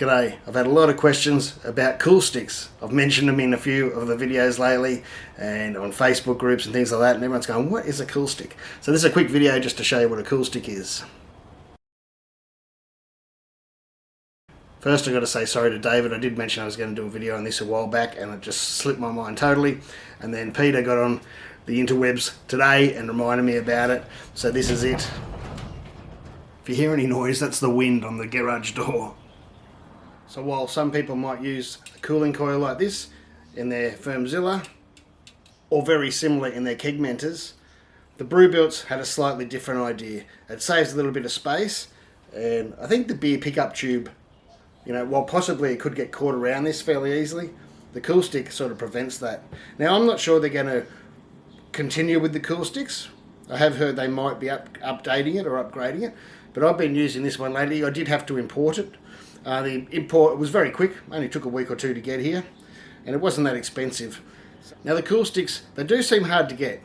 G'day, I've had a lot of questions about Coolstix. I've mentioned them in a few of the videos lately and on Facebook groups and things like that, and everyone's going, what is a Coolstix? So this is a quick video just to show you what a Coolstix is. First I've got to say sorry to David. I did mention I was going to do a video on this a while back and it just slipped my mind totally, and then Peter got on the interwebs today and reminded me about it. So this is it. If you hear any noise, that's the wind on the garage door. So while some people might use a cooling coil like this in their Fermzilla, or very similar in their Kegmenters, the Brewbuilts had a slightly different idea. It saves a little bit of space, and I think the beer pickup tube, you know, while possibly it could get caught around this fairly easily, the Coolstix sort of prevents that. Now I'm not sure they're going to continue with the Coolstix. I have heard they might be updating it or upgrading it, but I've been using this one lately. I did have to import it. The import was very quick, only took a week or two to get here, and it wasn't that expensive. Now the Coolstix, they do seem hard to get,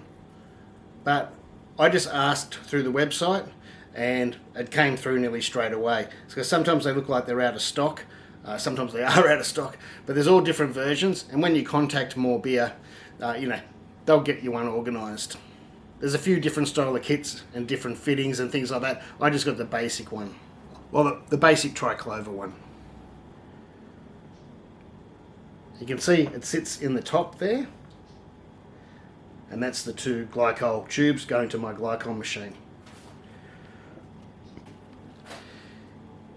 but I just asked through the website and it came through nearly straight away. Because sometimes they look like they're out of stock, sometimes they are out of stock, but there's all different versions, and when you contact More Beer, you know, they'll get you one organised. There's a few different style of kits and different fittings and things like that. I just got the basic one. Well, the basic triclover one. You can see it sits in the top there, and that's the two Glycol tubes going to my Glycol machine.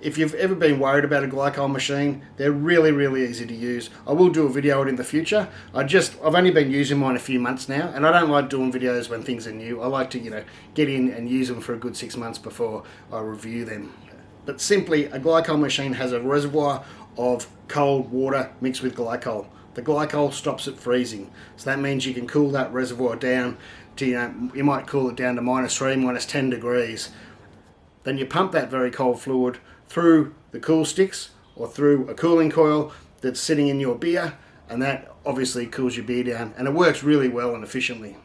If you've ever been worried about a Glycol machine, they're really easy to use. I will do a video on it in the future. I've only been using mine a few months now, and I don't like doing videos when things are new. I like to, you know, get in and use them for a good 6 months before I review them. But simply, a Glycol machine has a reservoir of cold water mixed with Glycol. The Glycol stops it freezing, so that means you can cool that reservoir down to, you know, you might cool it down to -3, -10 degrees. Then you pump that very cold fluid through the Coolstix or through a cooling coil that's sitting in your beer, and that obviously cools your beer down, and it works really well and efficiently.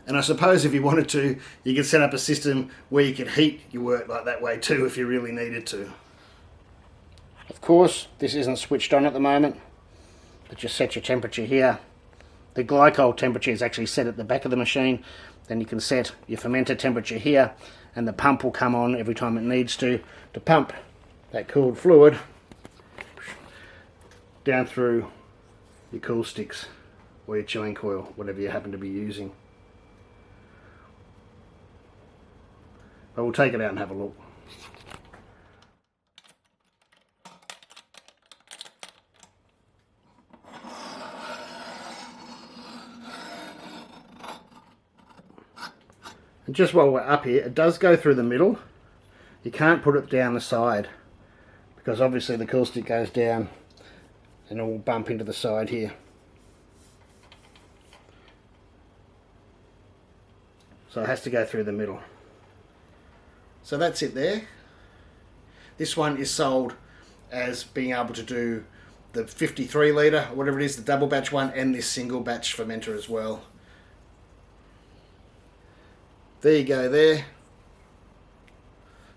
And I suppose if you wanted to, you could set up a system where you could heat your work like that way too if you really needed to. Of course, this isn't switched on at the moment, but you set your temperature here. The Glycol temperature is actually set at the back of the machine. Then you can set your fermenter temperature here, and the pump will come on every time it needs to pump that cooled fluid down through your Coolstix or your chilling coil, whatever you happen to be using. But we'll take it out and have a look. And just while we're up here, it does go through the middle. You can't put it down the side, because obviously the Coolstix goes down and it will bump into the side here. So it has to go through the middle. So that's it there. This one is sold as being able to do the 53 litre, whatever it is, the double batch one, and this single batch fermenter as well. There you go there.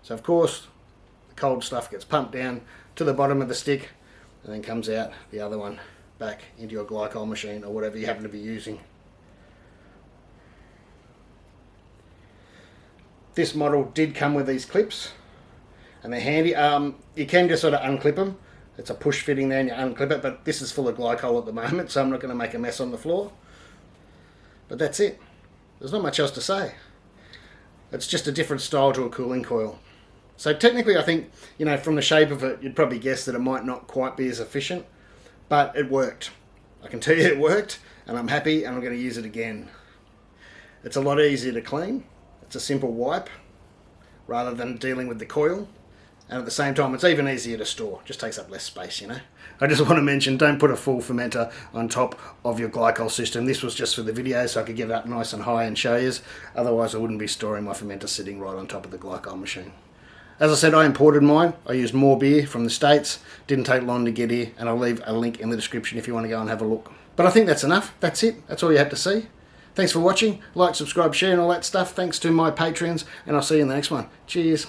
So of course the cold stuff gets pumped down to the bottom of the stick and then comes out the other one back into your Glycol machine or whatever you happen to be using. This model did come with these clips, and they're handy. You can just sort of unclip them. It's a push fitting there and you unclip it, but this is full of Glycol at the moment, so I'm not going to make a mess on the floor. But that's it. There's not much else to say. It's just a different style to a cooling coil. So technically I think, you know, from the shape of it, you'd probably guess that it might not quite be as efficient, but it worked. I can tell you it worked, and I'm happy, and I'm going to use it again. It's a lot easier to clean. It's a simple wipe rather than dealing with the coil, and at the same time it's even easier to store. Just takes up less space, you know. I just want to mention, don't put a full fermenter on top of your Glycol system. This was just for the video so I could get it up nice and high and show you. Otherwise I wouldn't be storing my fermenter sitting right on top of the Glycol machine. As I said, I imported mine. I used More Beer from the States. Didn't take long to get here, and I'll leave a link in the description if you want to go and have a look. But I think that's enough. That's it. That's all you have to see. Thanks for watching. Like, subscribe, share and all that stuff. Thanks to my Patreons, and I'll see you in the next one. Cheers.